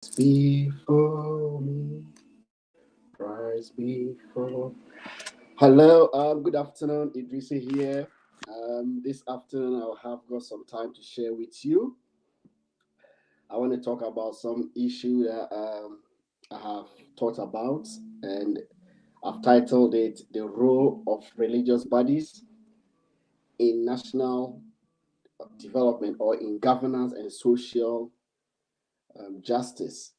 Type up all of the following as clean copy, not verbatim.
Before me, rise before. Hello, good afternoon. Idrisi here. This afternoon, I'll have got some time to share with you. I want to talk about some issue that I have thought about, and I've titled it "The Role of Religious Bodies in National Development or in Governance and Social Justice."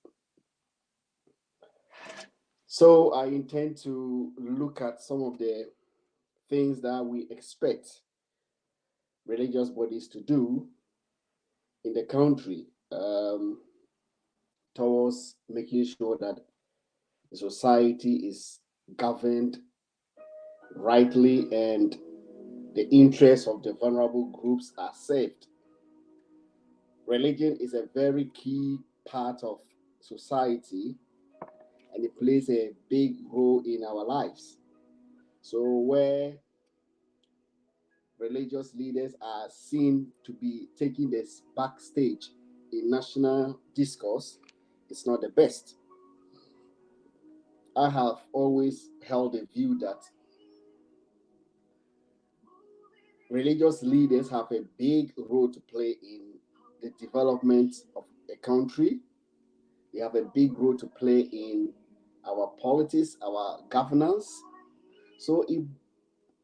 So I intend to look at some of the things that we expect religious bodies to do in the country towards making sure that the society is governed rightly and the interests of the vulnerable groups are saved. Religion is a very key part of society and it plays a big role in our lives. So, where religious leaders are seen to be taking this backstage in national discourse, it's not the best. I have always held the view that religious leaders have a big role to play in the development of a country. They have a big role to play in our politics, our governance. So it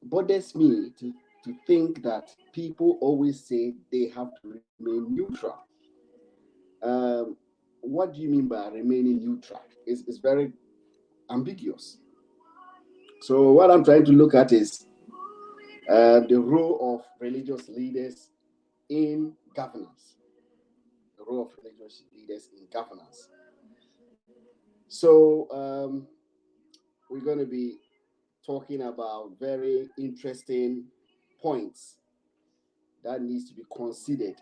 bothers me to think that people always say they have to remain neutral. Um, what do you mean by remaining neutral? It's very ambiguous. So what I'm trying to look at is the role of religious leaders in governance. The role of religious leaders in governance. So we're going to be talking about very interesting points that needs to be considered.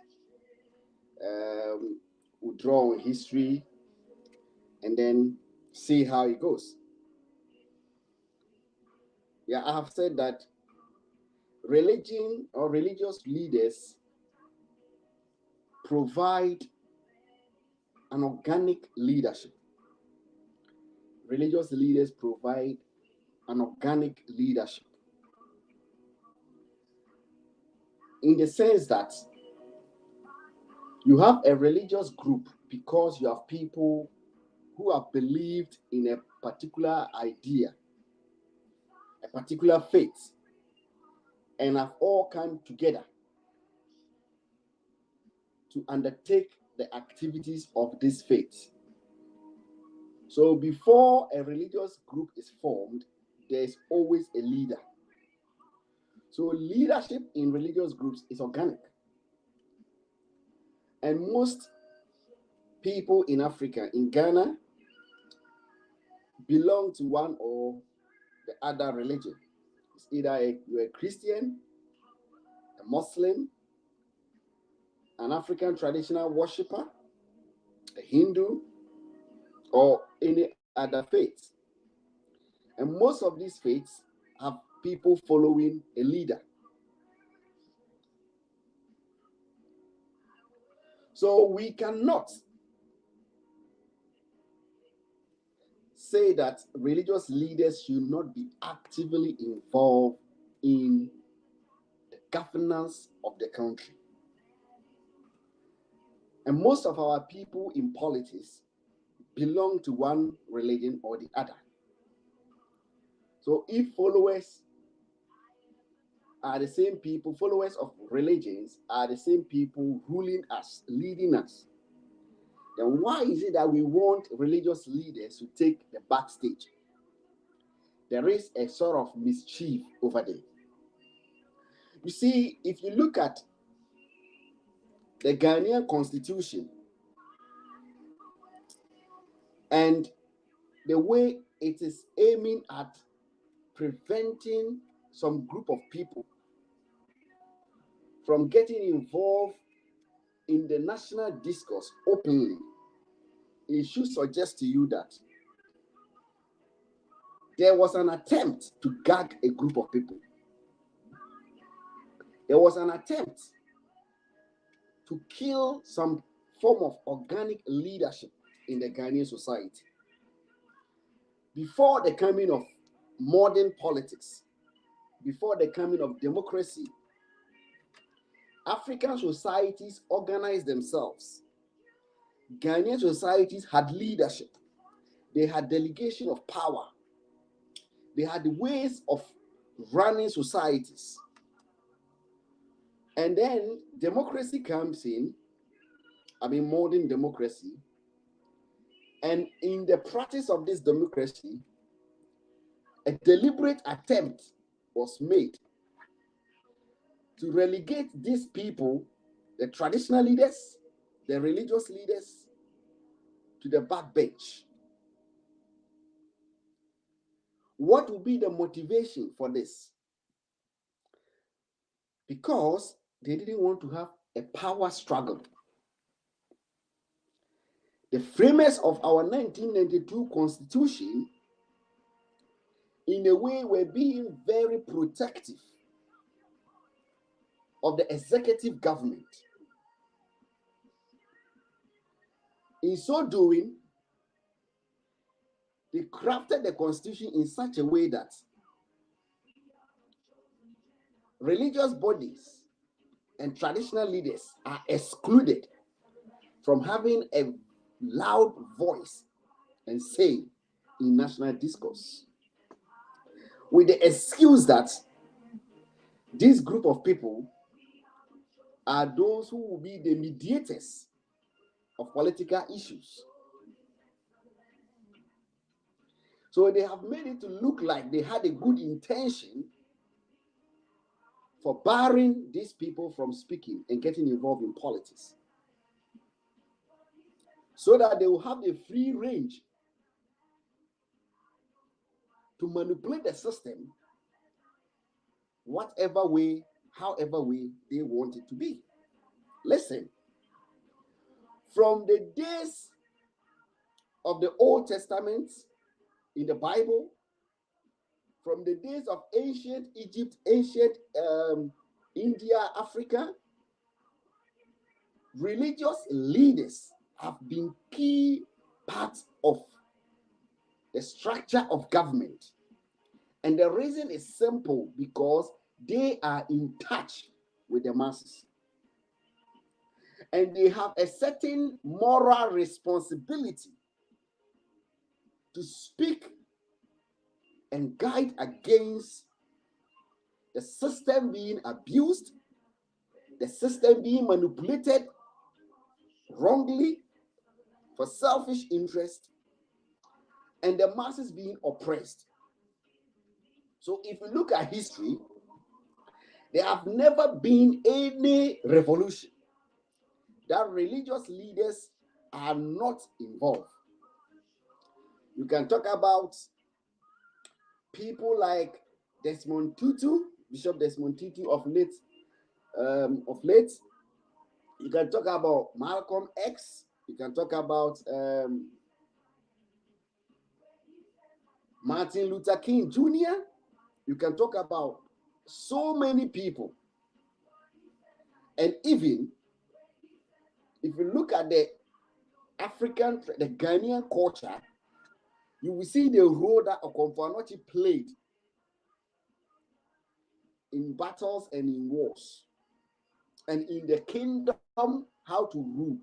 We'll draw on history and then see how it goes. Yeah, I have said that religion or religious leaders provide an organic leadership. Religious leaders provide an organic leadership in the sense that you have a religious group because you have people who have believed in a particular idea, a particular faith, and have all come together to undertake the activities of this faith. So before a religious group is formed, there is always a leader. So leadership in religious groups is organic. And most people in Africa, in Ghana, belong to one or the other religion. It's either you're a Christian, a Muslim, an African traditional worshiper, a Hindu, or any other faith. And most of these faiths have people following a leader. So we cannot say that religious leaders should not be actively involved in the governance of the country. And most of our people in politics belong to one religion or the other. So if followers are the same people, followers of religions are the same people ruling us, leading us, then why is it that we want religious leaders to take the backstage? There is a sort of mischief over there. You see, if you look at the Ghanaian constitution and the way it is aiming at preventing some group of people from getting involved in the national discourse openly, it should suggest to you that there was an attempt to gag a group of people. There was an attempt to kill some form of organic leadership in the Ghanaian society. Before the coming of modern politics, before the coming of democracy, African societies organized themselves. Ghanaian societies had leadership. They had delegation of power. They had ways of running societies. And then democracy comes in, modern democracy. And in the practice of this democracy, a deliberate attempt was made to relegate these people, the traditional leaders, the religious leaders, to the back bench. What would be the motivation for this? Because they didn't want to have a power struggle. The framers of our 1992 Constitution, in a way, were being very protective of the executive government. In so doing, they crafted the Constitution in such a way that religious bodies and traditional leaders are excluded from having a loud voice and say in national discourse, with the excuse that this group of people are those who will be the mediators of political issues. So they have made it to look like they had a good intention for barring these people from speaking and getting involved in politics, so that they will have a free range to manipulate the system whatever way, however way they want it to be. Listen, from the days of the Old Testament in the Bible, from the days of ancient Egypt, ancient India, Africa, religious leaders have been key parts of the structure of government. And the reason is simple, because they are in touch with the masses. And they have a certain moral responsibility to speak and guide against the system being abused, the system being manipulated wrongly for selfish interest, and the masses being oppressed. So if you look at history, there have never been any revolution that religious leaders are not involved. You can talk about people like Desmond Tutu, Bishop Desmond Tutu of late. You can talk about Malcolm X. You can talk about Martin Luther King Jr. You can talk about so many people. And even if you look at the Ghanaian culture, you will see the role that Okomfo played in battles and in wars, and in the kingdom, how to rule.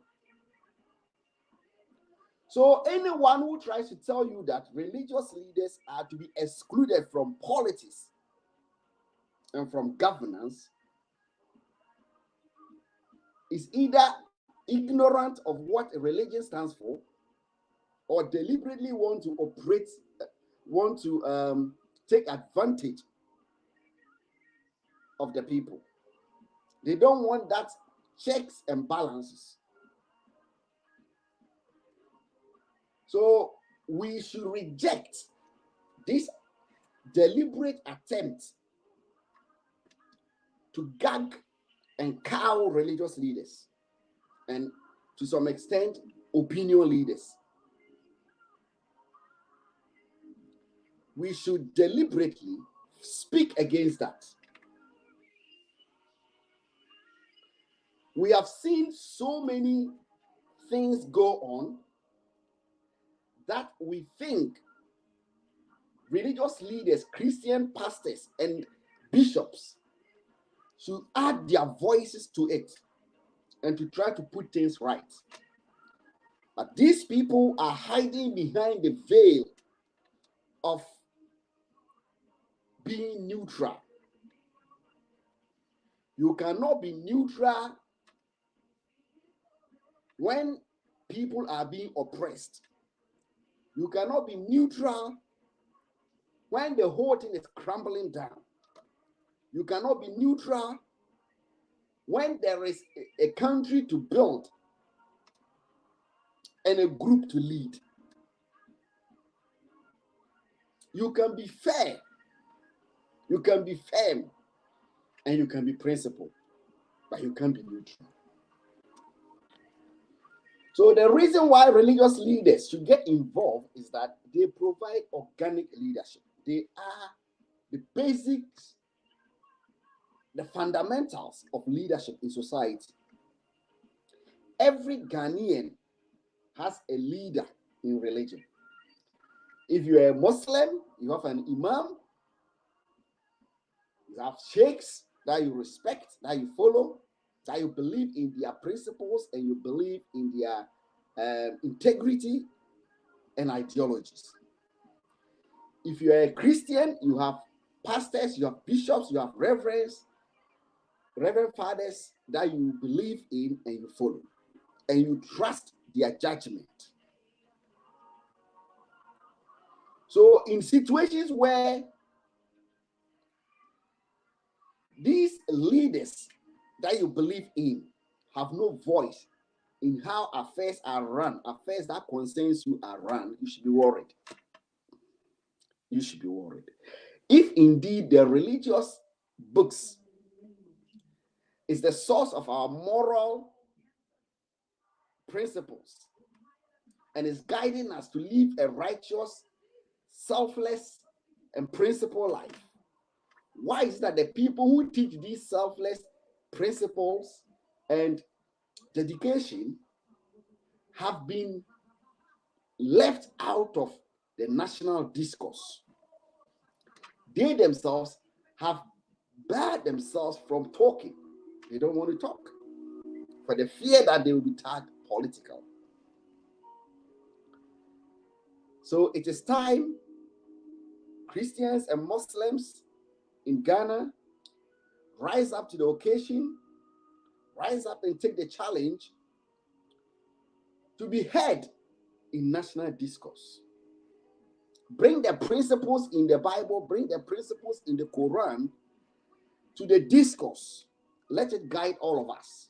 So anyone who tries to tell you that religious leaders are to be excluded from politics and from governance is either ignorant of what a religion stands for, or deliberately want to take advantage of the people. They don't want that checks and balances. So we should reject this deliberate attempt to gag and cow religious leaders, and to some extent opinion leaders. We should deliberately speak against that. We have seen so many things go on that we think religious leaders, Christian pastors, and bishops should add their voices to it and to try to put things right. But these people are hiding behind the veil of being neutral. You cannot be neutral when people are being oppressed. You cannot be neutral when the whole thing is crumbling down. You cannot be neutral when there is a country to build and a group to lead. You can be fair, you can be firm, and you can be principled, but you can't be neutral. So the reason why religious leaders should get involved is that they provide organic leadership. They are the basics, the fundamentals of leadership in society. Every Ghanaian has a leader in religion. If you're a Muslim, you have an imam, you have sheikhs that you respect, that you follow, that you believe in their principles and you believe in their integrity and ideologies. If you're a Christian, you have pastors, you have bishops, you have reverend fathers that you believe in and you follow, and you trust their judgment. So in situations where these leaders that you believe in have no voice in how affairs are run, affairs that concerns you are run, you should be worried. You should be worried. If indeed the religious books is the source of our moral principles and is guiding us to live a righteous, selfless, and principled life, why is that the people who teach these selfless principles and dedication have been left out of the national discourse? They themselves have barred themselves from talking. They don't want to talk for the fear that they will be tagged political. So it is time Christians and Muslims in Ghana rise up to the occasion, rise up and take the challenge to be heard in national discourse. Bring the principles in the Bible, bring the principles in the Quran to the discourse. Let it guide all of us.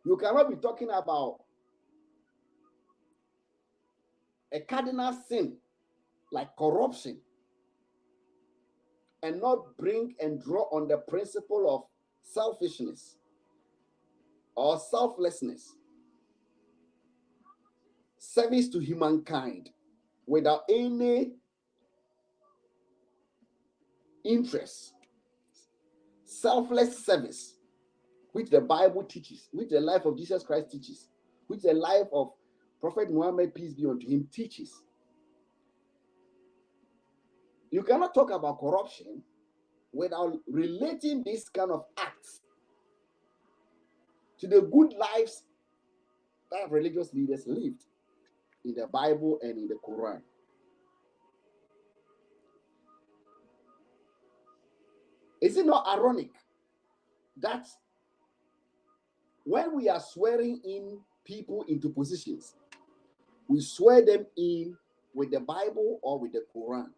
You cannot be talking about a cardinal sin like corruption and not bring and draw on the principle of selfishness or selflessness, service to humankind without any interest, selfless service, which the Bible teaches, which the life of Jesus Christ teaches, which the life of Prophet Muhammad, peace be unto him, teaches. You cannot talk about corruption without relating this kind of acts to the good lives that religious leaders lived in the Bible and in the Quran. Is it not ironic that when we are swearing in people into positions, we swear them in with the Bible or with the Quran,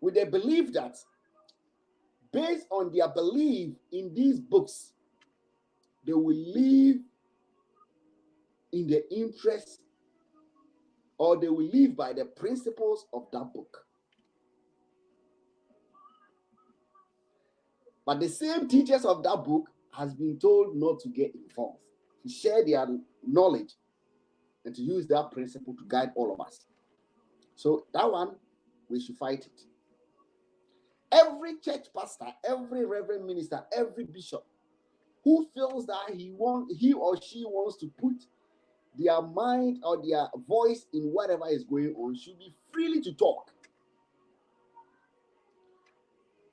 with the belief that based on their belief in these books, they will live in the interest or they will live by the principles of that book. But the same teachers of that book has been told not to get involved, to share their knowledge and to use that principle to guide all of us. So that one, we should fight it. Every church pastor, every reverend minister, every bishop who feels that he or she wants to put their mind or their voice in whatever is going on should be freely to talk.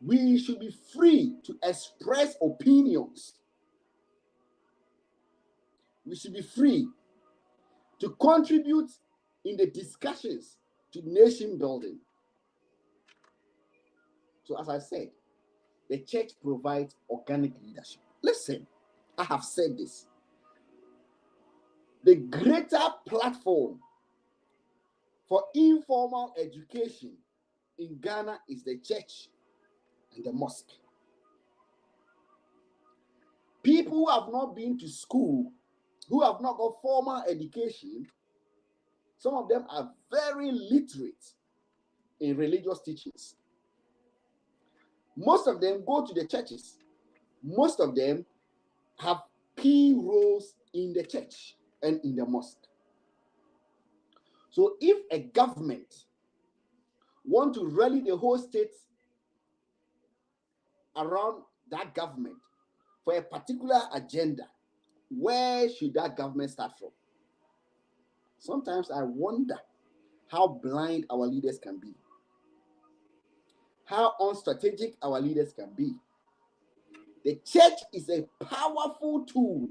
We should be free to express opinions. We should be free to contribute in the discussions to nation building. So, as I said, the church provides organic leadership. Listen, I have said this. The greater platform for informal education in Ghana is the church and the mosque. People who have not been to school, who have not got formal education, some of them are very literate in religious teachings. Most of them go to the churches. Most of them have key roles in the church and in the mosque. So if a government want to rally the whole state around that government for a particular agenda, where should that government start from? Sometimes I wonder how blind our leaders can be, how unstrategic our leaders can be. The church is a powerful tool.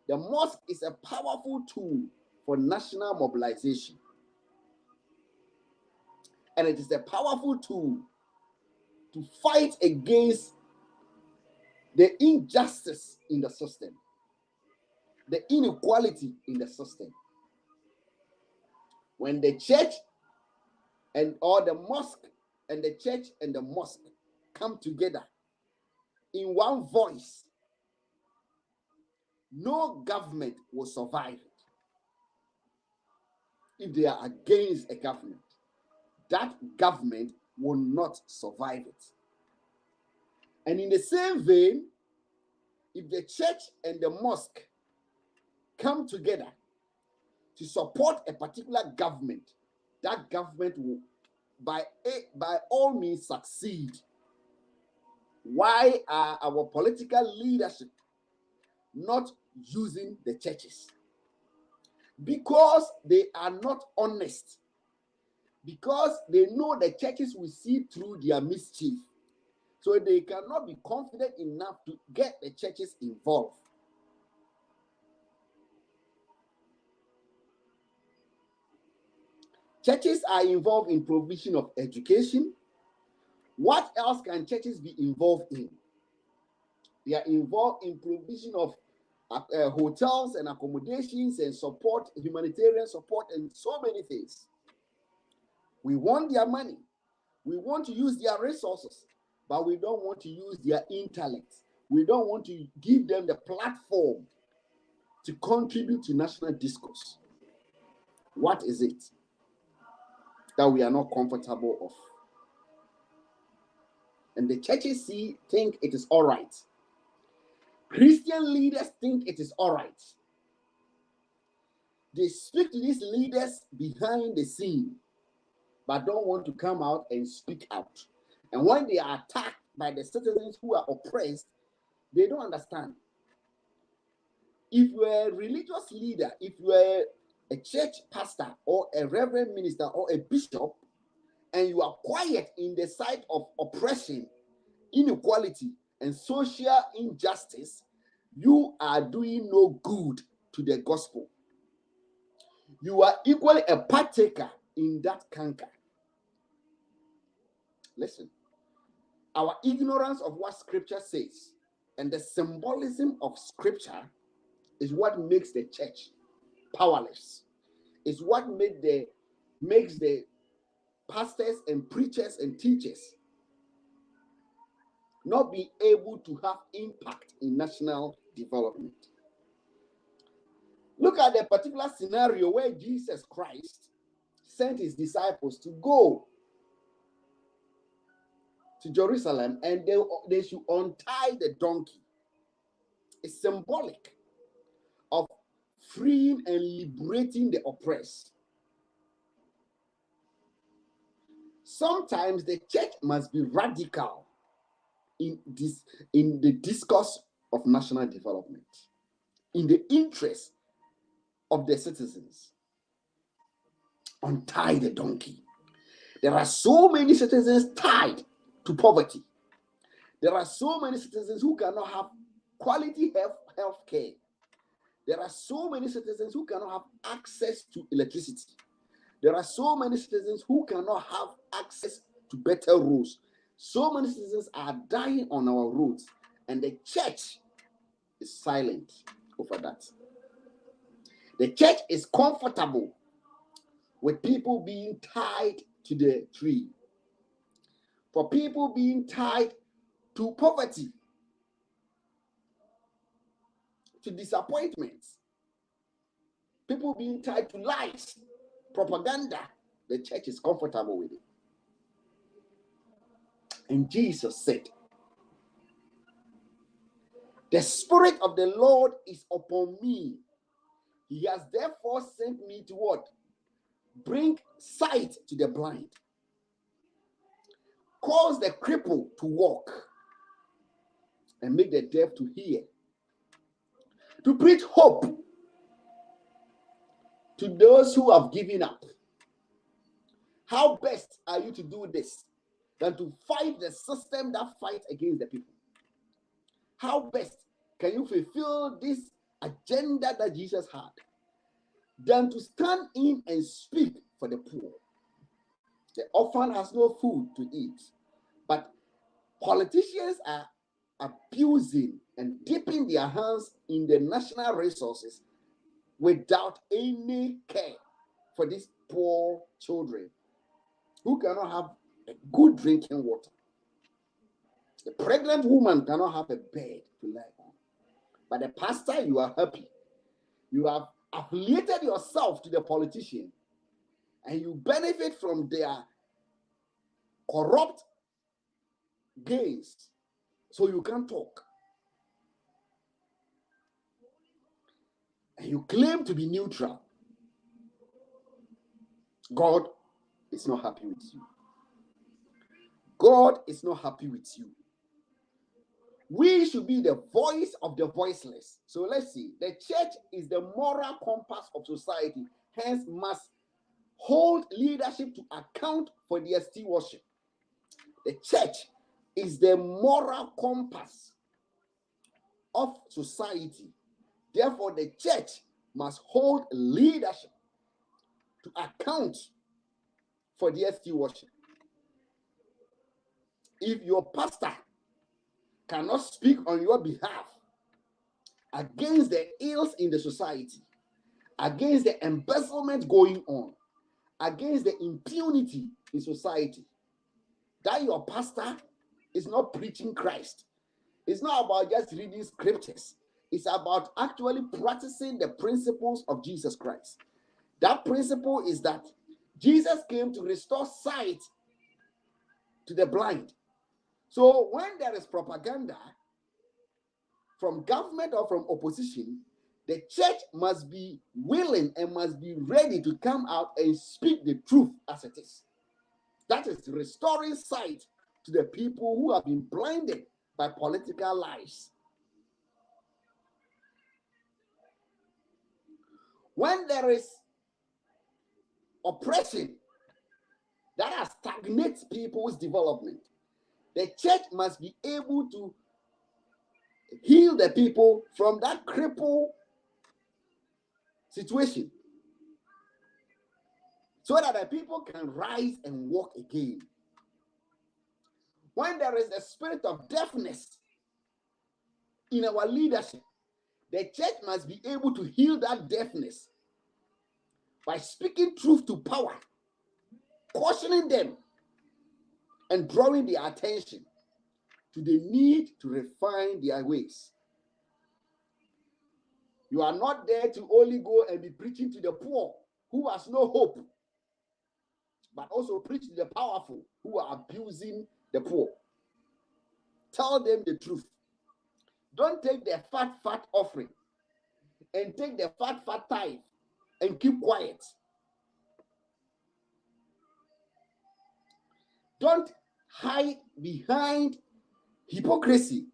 The mosque is a powerful tool for national mobilization. And it is a powerful tool to fight against the injustice in the system, the inequality in the system. When the church or the mosque and the church and the mosque come together in one voice, no government will survive it. If they are against a government, that government will not survive it. And in the same vein, if the church and the mosque come together to support a particular government, that government will by all means succeed. Why are our political leadership not using the churches? Because they are not honest. Because they know the churches will see through their mischief. So they cannot be confident enough to get the churches involved. Churches are involved in provision of education. What else can churches be involved in? They are involved in provision of hotels and accommodations and support, humanitarian support, and so many things. We want their money. We want to use their resources, but we don't want to use their intellect. We don't want to give them the platform to contribute to national discourse. What is it that we are not comfortable of? And the churches think it is all right. Christian leaders think it is all right. They speak to these leaders behind the scene, but don't want to come out and speak out. And when they are attacked by the citizens who are oppressed, they don't understand. If you are a religious leader, if you are a church pastor or a reverend minister or a bishop, and you are quiet in the sight of oppression, inequality, and social injustice, you are doing no good to the gospel. You are equally a partaker in that canker. Listen, our ignorance of what scripture says and the symbolism of scripture is what makes the church powerless. It's what makes the pastors and preachers and teachers not be able to have impact in national development. Look at the particular scenario where Jesus Christ sent his disciples to go to Jerusalem and they should untie the donkey. It's symbolic of freeing and liberating the oppressed. Sometimes the church must be radical in the discourse of national development, in the interest of the citizens. Untie the donkey. There are so many citizens tied to poverty. There are so many citizens who cannot have quality health care. There are so many citizens who cannot have access to electricity. There are so many citizens who cannot have access to better roads. So many citizens are dying on our roads, and the church is silent over that. The church is comfortable with people being tied to the tree, for people being tied to poverty, to disappointments, people being tied to lies, propaganda. The church is comfortable with it. And Jesus said, the Spirit of the Lord is upon me. He has therefore sent me to what? Bring sight to the blind, cause the cripple to walk, and make the deaf to hear, to preach hope to those who have given up. How best are you to do this than to fight the system that fights against the people? How best can you fulfill this agenda that Jesus had than to stand in and speak for the poor? The orphan has no food to eat, but politicians are abusing and dipping their hands in the national resources without any care for these poor children who cannot have a good drinking water. The pregnant woman cannot have a bed to lie on. But the pastor, you are happy. You have affiliated yourself to the politician, and you benefit from their corrupt gains, so you can talk. And you claim to be neutral. God is not happy with you. God is not happy with you. We should be the voice of the voiceless. So let's see. The church is the moral compass of society, hence must hold leadership to account for their stewardship. The church is the moral compass of society. Therefore, the church must hold leadership to account for their stewardship. If your pastor cannot speak on your behalf against the ills in the society, against the embezzlement going on, against the impunity in society, that your pastor is not preaching Christ. It's not about just reading scriptures. It's about actually practicing the principles of Jesus Christ. That principle is that Jesus came to restore sight to the blind. So when there is propaganda from government or from opposition, the church must be willing and must be ready to come out and speak the truth as it is. That is restoring sight to the people who have been blinded by political lies. When there is oppression that stagnates people's development, the church must be able to heal the people from that crippled situation so that the people can rise and walk again. When there is a spirit of deafness in our leadership, the church must be able to heal that deafness by speaking truth to power, cautioning them, and drawing their attention to the need to refine their ways. You are not there to only go and be preaching to the poor who has no hope, but also preach to the powerful who are abusing the poor. Tell them the truth. Don't take the fat offering and take the fat tithe and keep quiet. Don't hide behind hypocrisy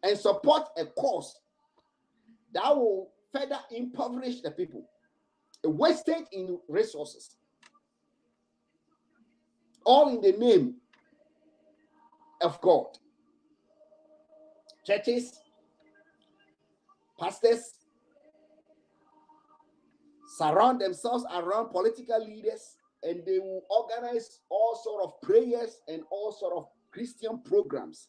and support a cause that will further impoverish the people, a wastage in resources, all in the name of God. Churches, pastors surround themselves around political leaders, and they will organize all sort of prayers and all sort of Christian programs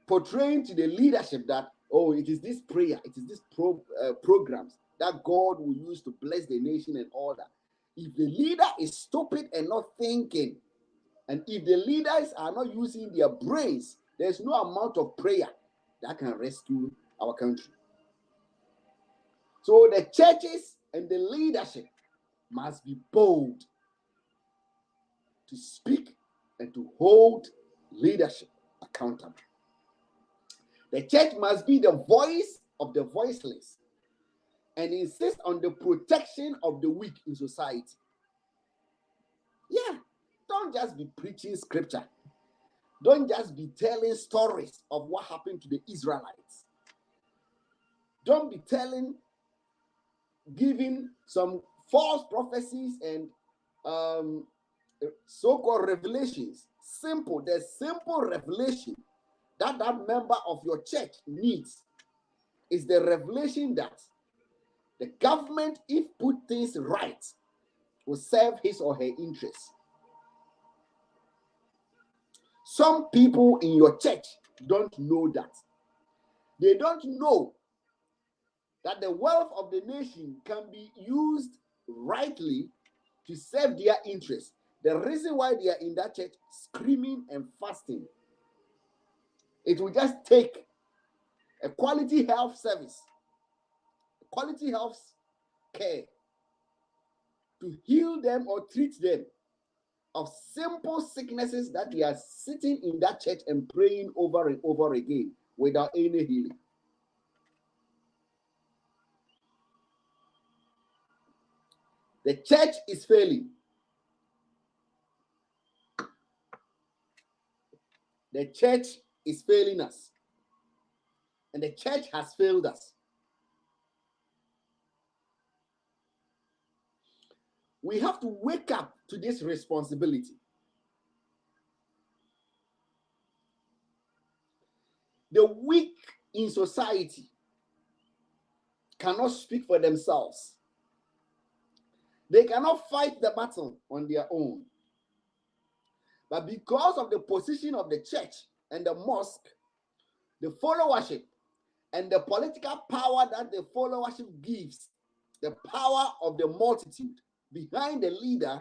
portraying to the leadership that, oh, it is this prayer, it is this programs that God will use to bless the nation and all that. If the leader is stupid and not thinking, and if the leaders are not using their brains, there's no amount of prayer that can rescue our country. So the churches and the leadership must be bold to speak and to hold leadership accountable. The church must be the voice of the voiceless and insist on the protection of the weak in society. Yeah, don't just be preaching scripture. Don't just be telling stories of what happened to the Israelites. Don't be giving some false prophecies and so-called revelations. The simple revelation that member of your church needs is the revelation that the government, if put things right, will serve his or her interests. Some people in your church don't know that. They don't know that the wealth of the nation can be used rightly to serve their interests. The reason why they are in that church screaming and fasting, it will just take a quality health service, quality health care to heal them or treat them of simple sicknesses that they are sitting in that church and praying over and over again without any healing. The church is failing. The church is failing us. And the church has failed us. We have to wake up to this responsibility. The weak in society cannot speak for themselves. They cannot fight the battle on their own. But because of the position of the church and the mosque, the followership, and the political power that the followership gives, the power of the multitude behind the leader,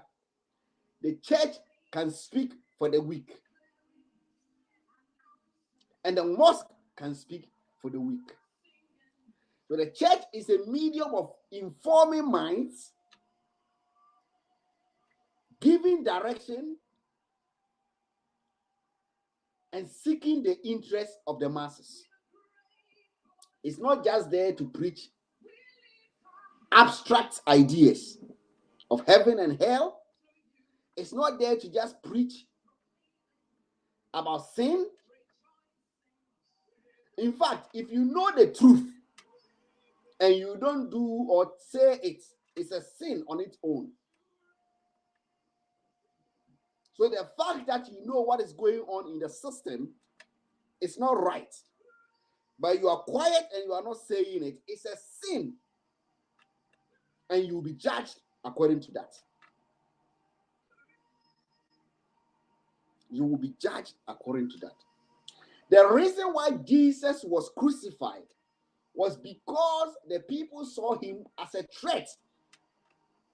the church can speak for the weak. And the mosque can speak for the weak. So the church is a medium of informing minds, giving direction, and seeking the interest of the masses. It's not just there to preach abstract ideas of heaven and hell. It's not there to just preach about sin. In fact, if you know the truth and you don't do or say it's a sin on its own. So the fact that you know what is going on in the system is not right. But you are quiet and you are not saying it. It's a sin. And you will be judged according to that. You will be judged according to that. The reason why Jesus was crucified was because the people saw him as a threat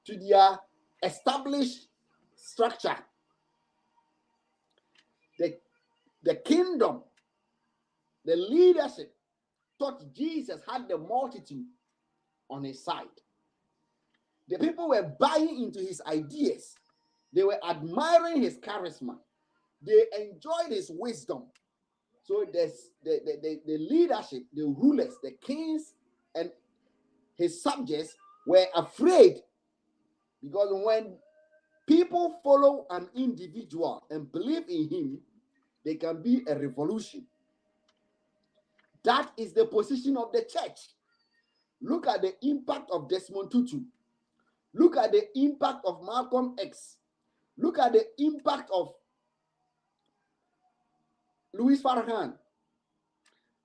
to their established structure. The kingdom, the leadership, thought Jesus had the multitude on his side. The people were buying into his ideas. They were admiring his charisma. They enjoyed his wisdom. So the leadership, the rulers, the kings, and his subjects were afraid, because when people follow an individual and believe in him, there can be a revolution. That is the position of the church. Look at the impact of Desmond Tutu. Look at the impact of Malcolm X. Look at the impact of Louis Farrakhan.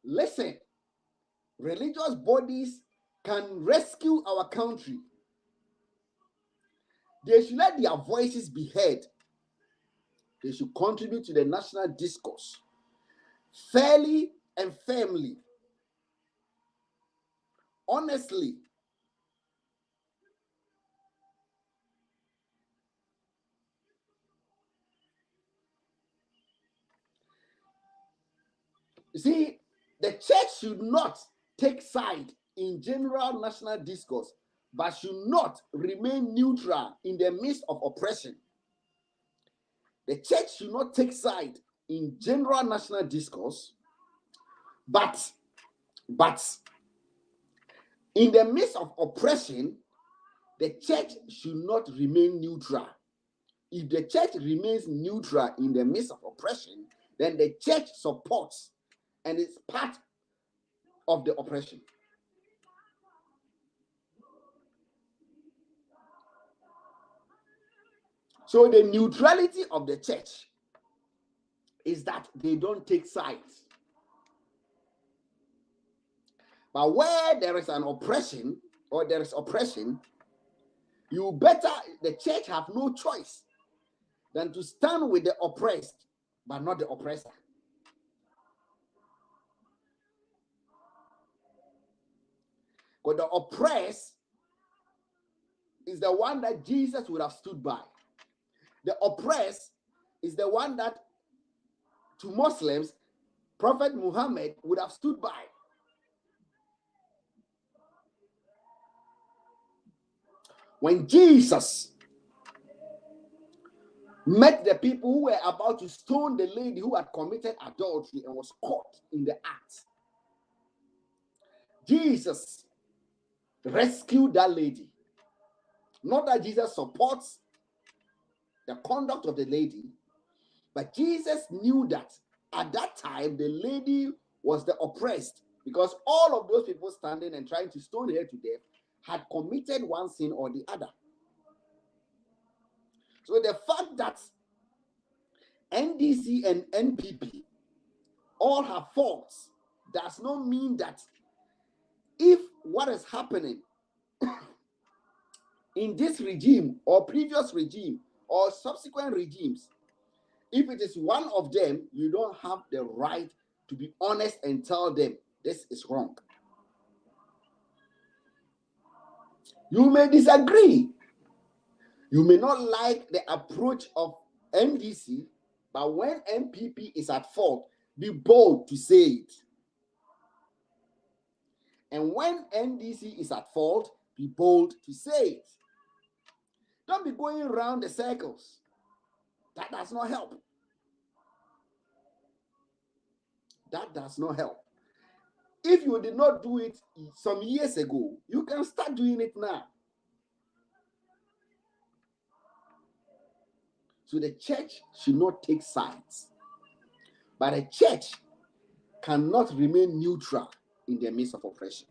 Listen, religious bodies can rescue our country. They should let their voices be heard. They should contribute to the national discourse fairly and firmly. Honestly, you see, the church should not take side in general national discourse, but should not remain neutral in the midst of oppression. The church should not take side in general national discourse, but in the midst of oppression, the church should not remain neutral. If the church remains neutral in the midst of oppression, then the church supports and is part of the oppression. So the neutrality of the church is that they don't take sides. But where there is an oppression or there is oppression, the church have no choice than to stand with the oppressed, but not the oppressor. Because the oppressed is the one that Jesus would have stood by. The oppressed is the one that, to Muslims, Prophet Muhammad would have stood by. When Jesus met the people who were about to stone the lady who had committed adultery and was caught in the act, Jesus rescued that lady. Not that Jesus supports the conduct of the lady, but Jesus knew that at that time the lady was the oppressed, because all of those people standing and trying to stone her to death had committed one sin or the other. So the fact that NDC and NPP all have faults does not mean that if what is happening in this regime or previous regime or subsequent regimes, if it is one of them, you don't have the right to be honest and tell them this is wrong. You may disagree. You may not like the approach of NDC, but when NPP is at fault, be bold to say it. And when NDC is at fault, be bold to say it. Don't be going around the circles. That does not help. That does not help. If you did not do it some years ago, you can start doing it now. So the church should not take sides. But a church cannot remain neutral in the midst of oppression.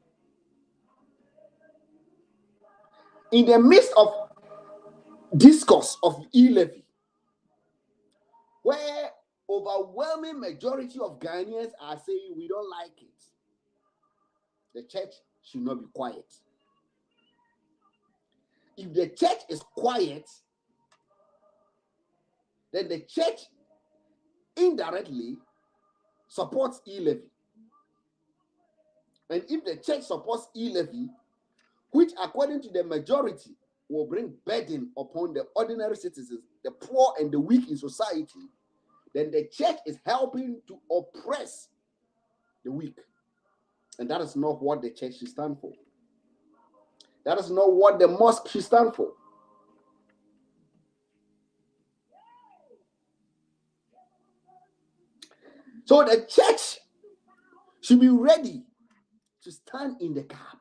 In the midst of discourse of e-levy, where overwhelming majority of Ghanaians are saying we don't like it, the church should not be quiet. If the church is quiet, then the church indirectly supports e-levy. And if the church supports e-levy, which according to the majority will bring burden upon the ordinary citizens, the poor and the weak in society, then the church is helping to oppress the weak. And that is not what the church should stand for. That is not what the mosque should stand for. So the church should be ready to stand in the gap.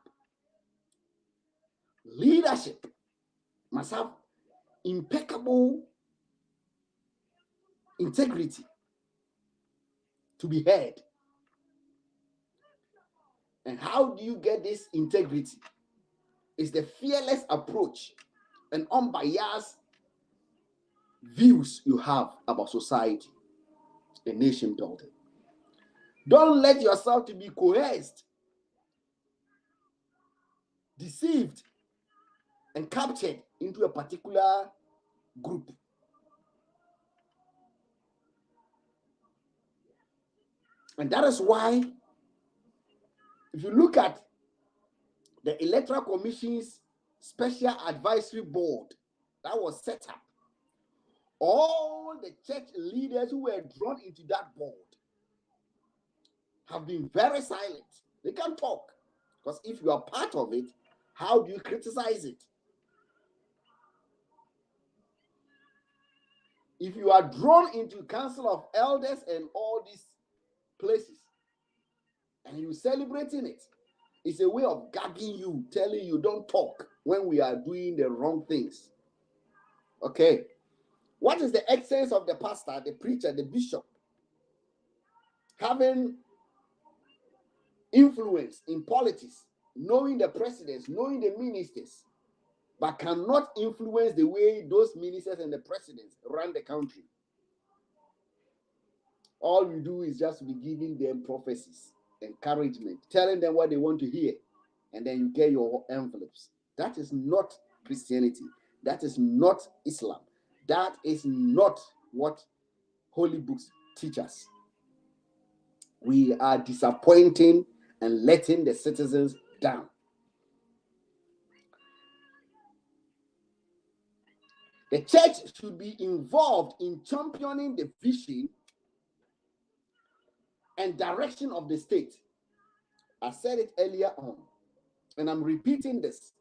Leadership must have impeccable integrity to be heard. And how do you get this integrity? It's the fearless approach and unbiased views you have about society and nation building. Don't let yourself to be coerced, deceived, and captured into a particular group. And that is why, if you look at the Electoral Commission's Special Advisory Board that was set up, all the church leaders who were drawn into that board have been very silent. They can't talk. Because if you are part of it, how do you criticize it? If you are drawn into Council of Elders and all these places, and you celebrating it, it's a way of gagging you, telling you don't talk when we are doing the wrong things. Okay. What is the essence of the pastor, the preacher, the bishop having influence in politics, knowing the presidents, knowing the ministers, but cannot influence the way those ministers and the presidents run the country? All you do is just be giving them prophecies, encouragement, telling them what they want to hear, and then you get your envelopes. That is not Christianity. That is not Islam. That is not what holy books teach us. We are disappointing and letting the citizens down. The church should be involved in championing the vision and direction of the state. I said it earlier on, and I'm repeating this.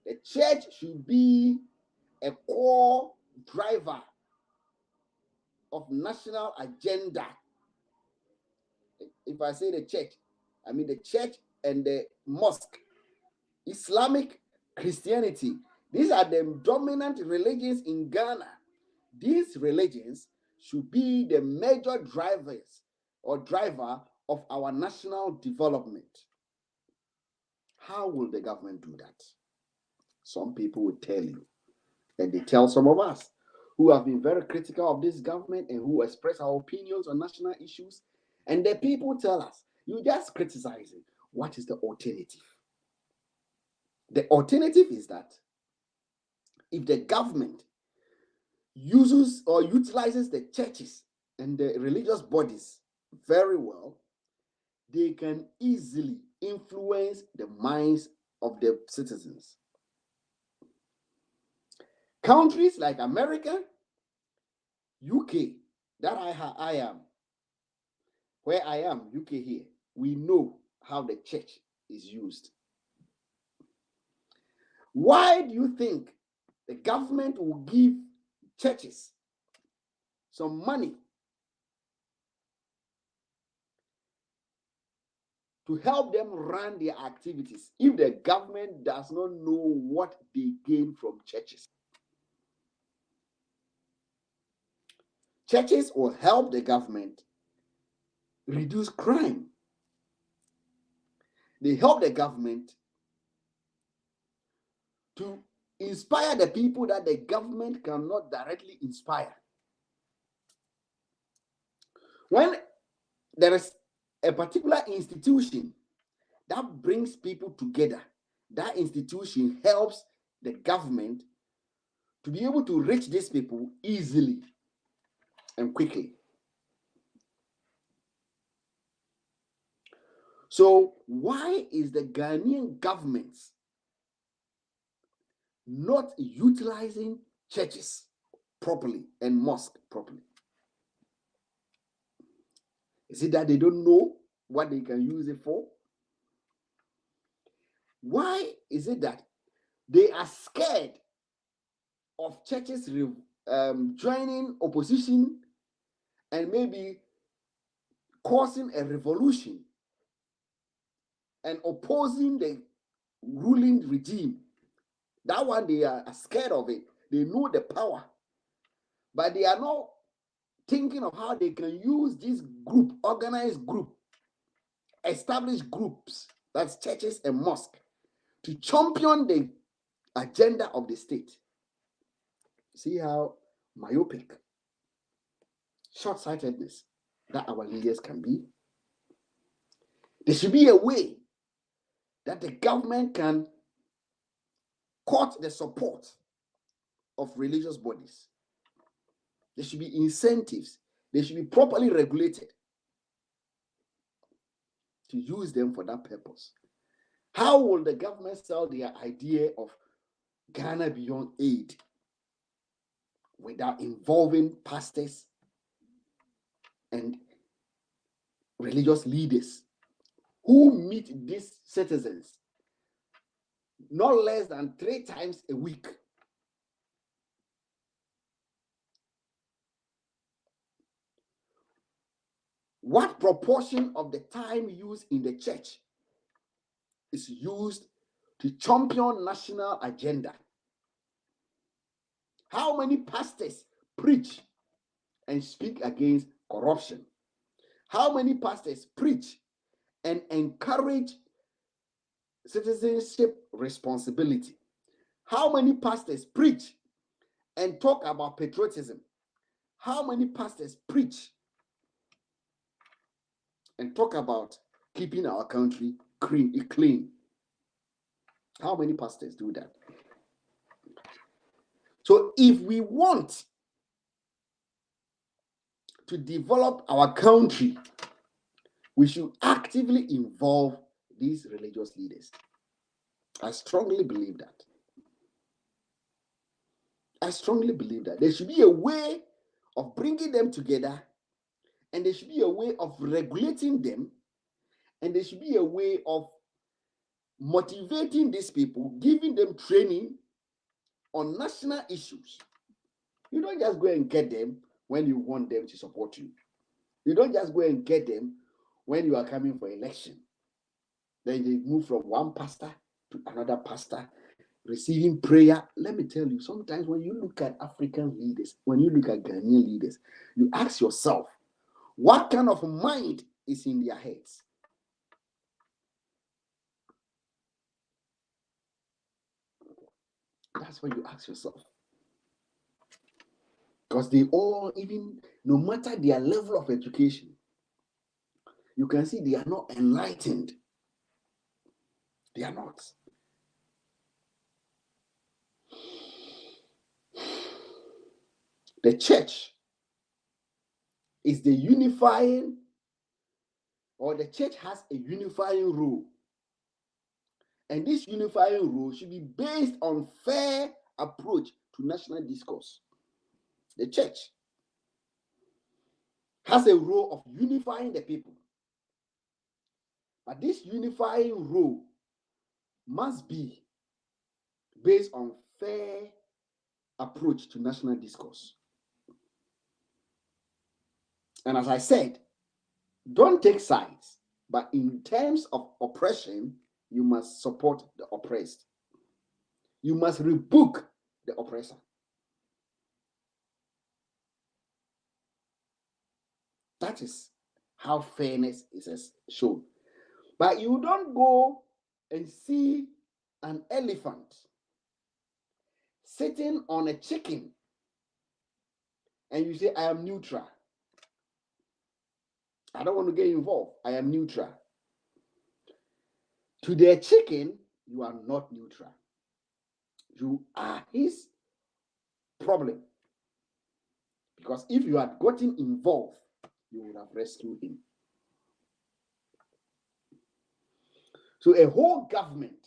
The church should be a core driver of national agenda. If I say the church, I mean the church and the mosque. Islamic Christianity, these are the dominant religions in Ghana. These religions should be the major drivers or driver of our national development. How will the government do that? Some people will tell you, and they tell some of us who have been very critical of this government and who express our opinions on national issues, and the people tell us, you just criticizing. What is the alternative? The alternative is that if the government uses or utilizes the churches and the religious bodies very well, they can easily influence the minds of the citizens. Countries like America, UK, that I am, where I am, UK here, we know how the church is used. Why do you think the government will give churches some money to help them run their activities if the government does not know what they gain from churches? Churches will help the government reduce crime. They help the government to inspire the people that the government cannot directly inspire. When there is a particular institution that brings people together, that institution helps the government to be able to reach these people easily and quickly. So why is the Ghanaian government not utilizing churches properly and mosques properly? Is it that they don't know what they can use it for? Why is it that they are scared of churches joining opposition and maybe causing a revolution and opposing the ruling regime? That one, they are scared of it. They know the power, but they are not thinking of how they can use this group, organized group, established groups, that's churches and mosques, to champion the agenda of the state. See how myopic, short-sightedness that our leaders can be? There should be a way that the government can court the support of religious bodies. There should be incentives. They should be properly regulated to use them for that purpose. How will the government sell their idea of Ghana Beyond Aid without involving pastors and religious leaders who meet these citizens not less than 3 times a week? What proportion of the time used in the church is used to champion national agenda? How many pastors preach and speak against corruption? How many pastors preach and encourage citizenship responsibility? How many pastors preach and talk about patriotism? How many pastors preach and talk about keeping our country clean? How many pastors do that? So if we want to develop our country, we should actively involve these religious leaders. I strongly believe that. I strongly believe that there should be a way of bringing them together, and there should be a way of regulating them, and there should be a way of motivating these people, giving them training on national issues. You don't just go and get them when you want them to support you. You don't just go and get them when you are coming for election. Then they move from one pastor to another pastor, receiving prayer. Let me tell you, sometimes when you look at African leaders, when you look at Ghanaian leaders, you ask yourself, what kind of mind is in their heads? That's what you ask yourself. Because they all, even no matter their level of education, you can see they are not enlightened. They are not. The church is the unifying, or the church has a unifying role. And this unifying role should be based on fair approach to national discourse. The church has a role of unifying the people. But this unifying role must be based on fair approach to national discourse. And as I said, don't take sides, but in terms of oppression, you must support the oppressed. You must rebuke the oppressor. That is how fairness is shown. But you don't go and see an elephant sitting on a chicken and you say, I am neutral. I don't want to get involved. I am neutral. To their chicken, you are not neutral. You are his problem. Because if you had gotten involved, you would have rescued him. So a whole government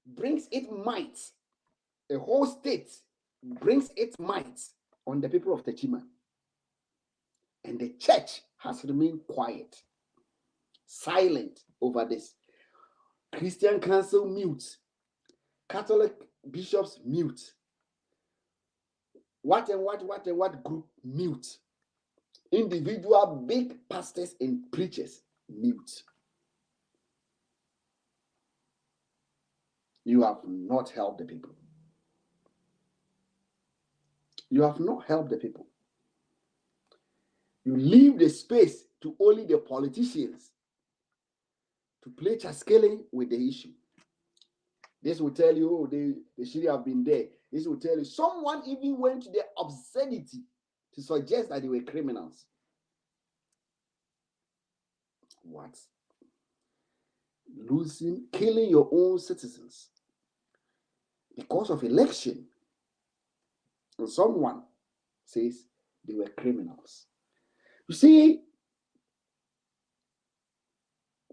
brings its might, a whole state brings its might on the people of Techima. And the church has remained quiet, silent over this. Christian Council mute, Catholic bishops mute, what group mute, individual big pastors and preachers mute. You have not helped the people. You have not helped the people. You leave the space to only the politicians to play chascaling with the issue. This will tell you, oh, they should have been there. This will tell you, someone even went to the absurdity to suggest that they were criminals. What? Killing your own citizens because of election. And someone says they were criminals. You see,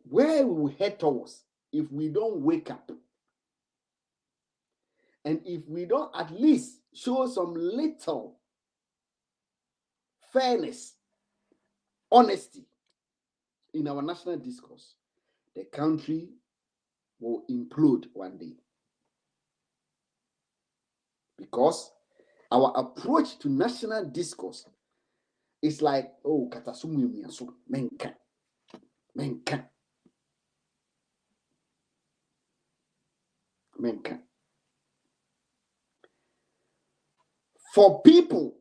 where we will head towards if we don't wake up, and if we don't at least show some little fairness, honesty in our national discourse, the country will implode one day. Because our approach to national discourse is like, oh, katasumu miyasu, menka. For people,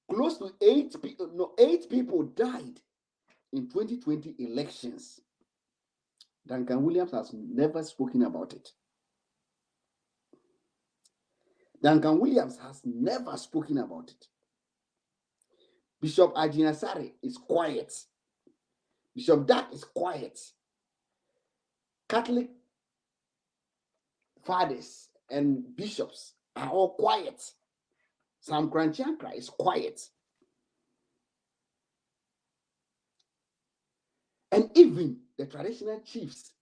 close to 8 people died in 2020 elections. Duncan Williams has never spoken about it. Duncan Williams has never spoken about it. Bishop Ajinasare is quiet. Bishop Dak is quiet. Catholic fathers and bishops are all quiet. Sam Kranchankra is quiet. And even the traditional chiefs,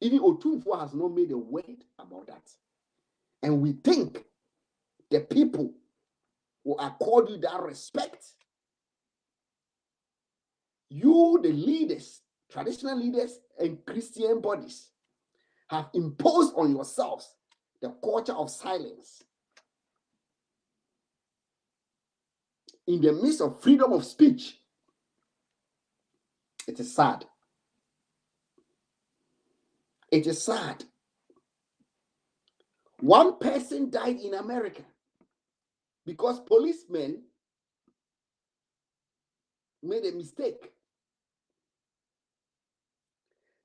even Otunfo has not made a word about that. And we think the people will accord you that respect. You, the leaders, traditional leaders and Christian bodies, have imposed on yourselves the culture of silence. In the midst of freedom of speech, it is sad. It is sad. One person died in America because policemen made a mistake.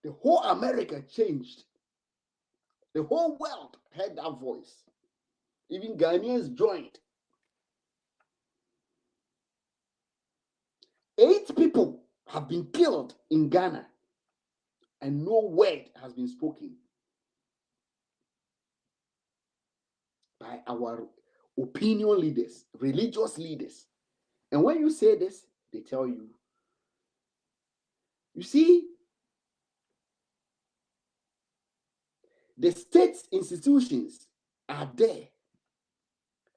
The whole America changed. The whole world heard that voice. Even Ghanaians joined. 8 people have been killed in Ghana, and no word has been spoken by our opinion leaders, religious leaders. And when you say this, they tell you, you see, the state institutions are there.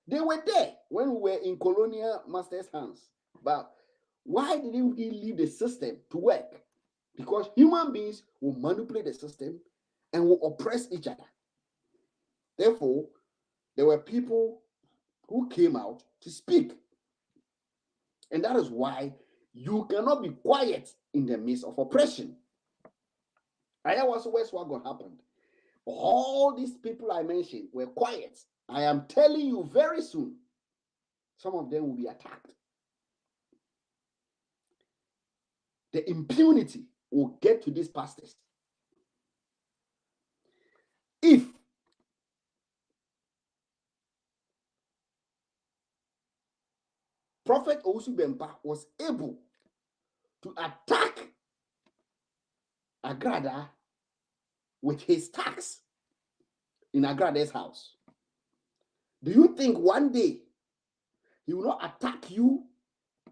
They were there when we were in colonial masters' hands. But why didn't we leave the system to work? Because human beings will manipulate the system and will oppress each other. Therefore, there were people who came out to speak. And that is why you cannot be quiet in the midst of oppression. I was where what happened. All these people I mentioned were quiet. I am telling you very soon, some of them will be attacked. The impunity will get to these pastors. If Prophet Owusu Bempah was able to attack Agrada with his tax in Agrada's house, do you think one day he will not attack you,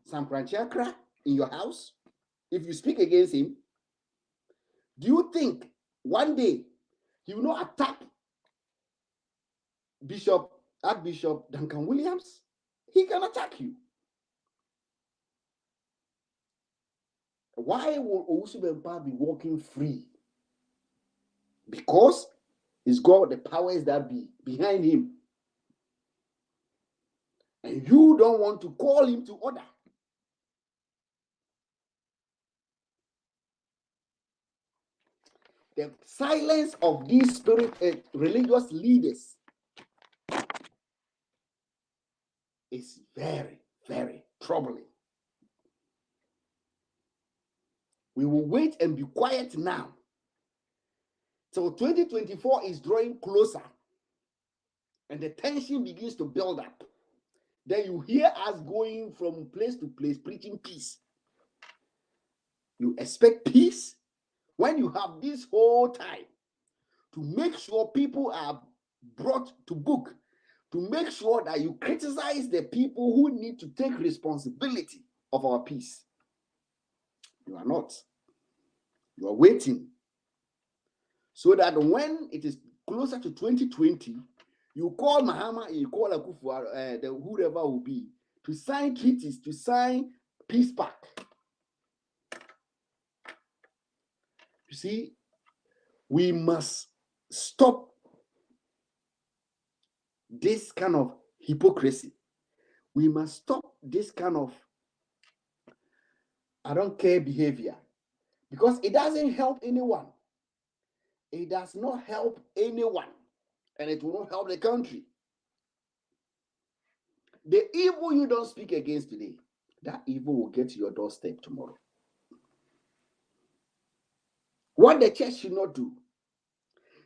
Sam Kranchakra, in your house if you speak against him? Do you think one day he will not attack Archbishop Duncan Williams? He can attack you. Why will Owusu Bempah be walking free? Because he's got the powers that be behind him. And you don't want to call him to order. The silence of these religious leaders is very, very troubling. We will wait and be quiet now So 2024 is drawing closer, and the tension begins to build up. Then you hear us going from place to place preaching peace. You expect peace when you have this whole time to make sure people are brought to book, to make sure that you criticize the people who need to take responsibility of our peace. You are not. You are waiting so that when it is closer to 2020, you call Mahama, you call Akufo, whoever will be, to sign treaties, to sign peace pact. You see, we must stop this kind of hypocrisy. We must stop this kind of I don't care behavior, because it doesn't help anyone. It does not help anyone, and it will not help the country. The evil you don't speak against today, that evil will get to your doorstep tomorrow. What the church should not do,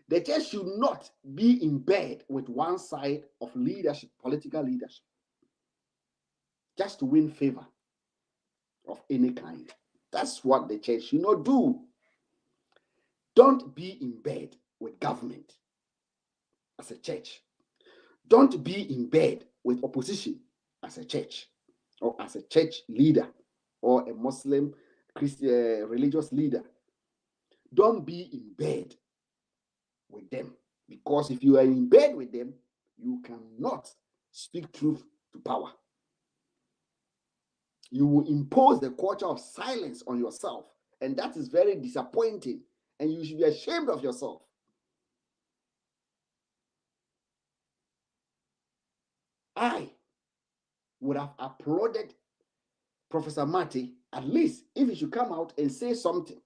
the church should not be in bed with one side of leadership, political leadership, just to win favor of any kind. That's what the church should not do. Don't be in bed with government as a church. Don't be in bed with opposition as a church, or as a church leader, or a Muslim Christian religious leader. Don't be in bed with them, because if you are in bed with them, you cannot speak truth to power. You will impose the culture of silence on yourself, and that is very disappointing, and you should be ashamed of yourself. I would have applauded Professor Marty, at least if he should come out and say something.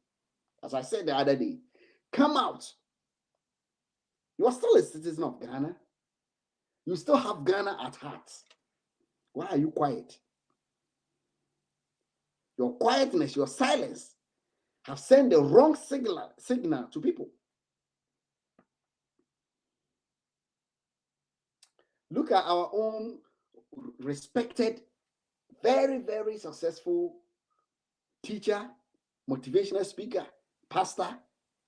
As I said the other day, come out. You are still a citizen of Ghana. You still have Ghana at heart. Why are you quiet? Your quietness, your silence have sent the wrong signal to people. Look at our own respected, very, very successful teacher, motivational speaker, Pastor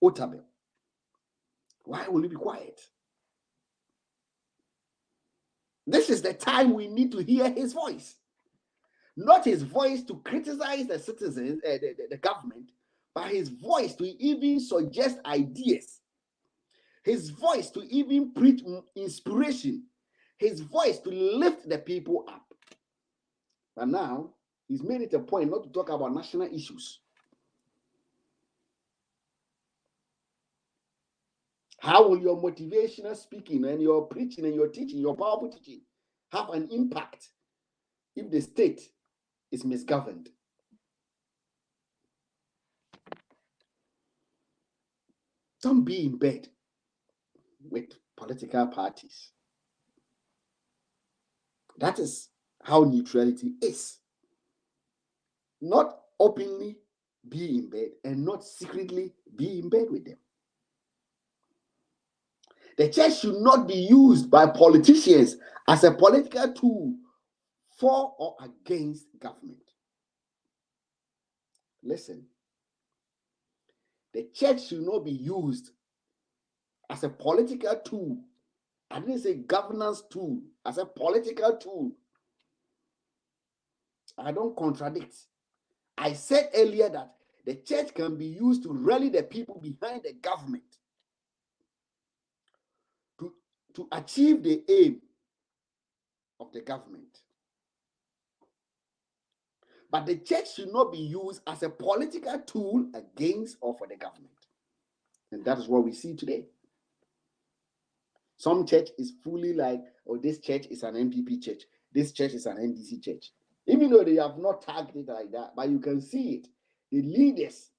Otabel. Why will you be quiet? This is the time we need to hear his voice. Not his voice to criticize the citizens, the government, but his voice to even suggest ideas. His voice to even preach inspiration. His voice to lift the people up. But now, he's made it a point not to talk about national issues. How will your motivational speaking and your preaching and your teaching, your powerful teaching, have an impact if the state is misgoverned? Don't be in bed with political parties. That is how neutrality is. Not openly be in bed and not secretly be in bed with them. The church should not be used by politicians as a political tool for or against government. Listen, the church should not be used as a political tool. I didn't say governance tool, as a political tool. I don't contradict. I said earlier that the church can be used to rally the people behind the government to achieve the aim of the government. But the church should not be used as a political tool against or for the government. And that is what we see today. Some church is fully like, oh, this church is an NPP church. This church is an NDC church. Even though they have not tagged it like that, but you can see it. The leaders,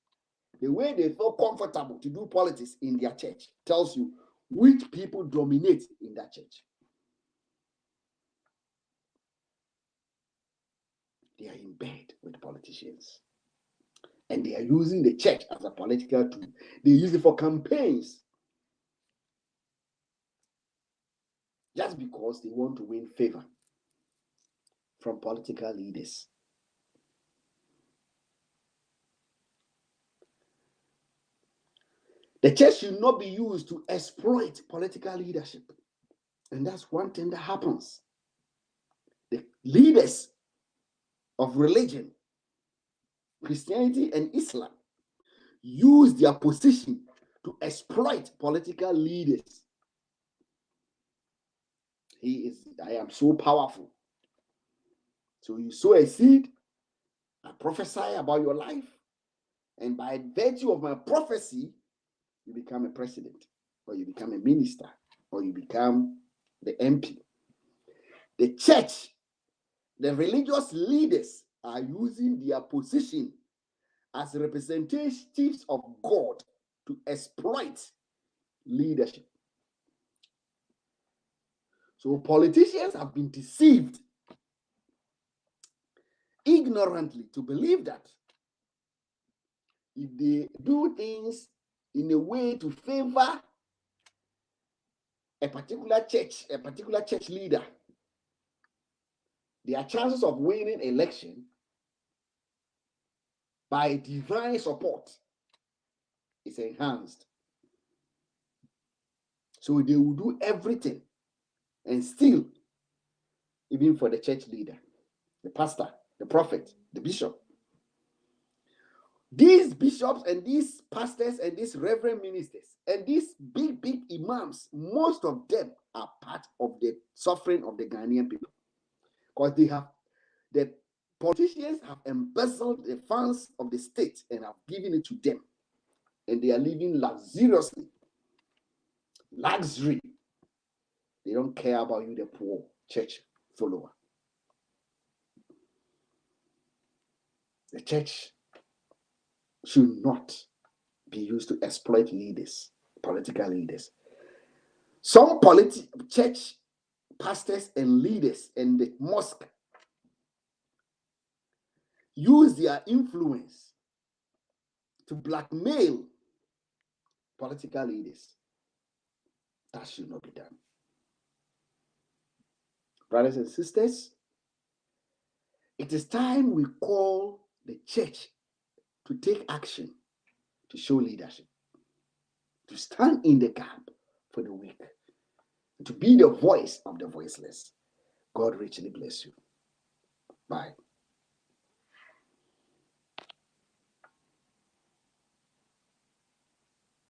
the way they feel comfortable to do politics in their church tells you which people dominate in that church. They are in bed with politicians. And they are using the church as a political tool. They use it for campaigns. just because they want to win favor from political leaders. The church should not be used to exploit political leadership. And that's one thing that happens. The leaders of religion, Christianity and Islam, use their position to exploit political leaders. I am so powerful. So you sow a seed, I prophesy about your life, and by virtue of my prophecy, you become a president, or you become a minister, or you become the MP. The church, the religious leaders are using their position as representatives of God to exploit leadership. So politicians have been deceived ignorantly to believe that if they do things in a way to favor a particular church leader, their chances of winning election by divine support is enhanced. So they will do everything and still, even for the church leader, the pastor, the prophet, the bishop. These bishops and these pastors and these reverend ministers and these big imams, most of them are part of the suffering of the Ghanaian people, because the politicians have embezzled the funds of the state and have given it to them, and they are living luxuriously. Luxury. They don't care about you, the poor church follower. The church should not be used to exploit leaders, political leaders. Some church pastors and leaders in the mosque use their influence to blackmail political leaders. That should not be done. Brothers and sisters, it is time we call the church to take action, to show leadership, to stand in the gap for the weak, to be the voice of the voiceless. God richly bless you. Bye.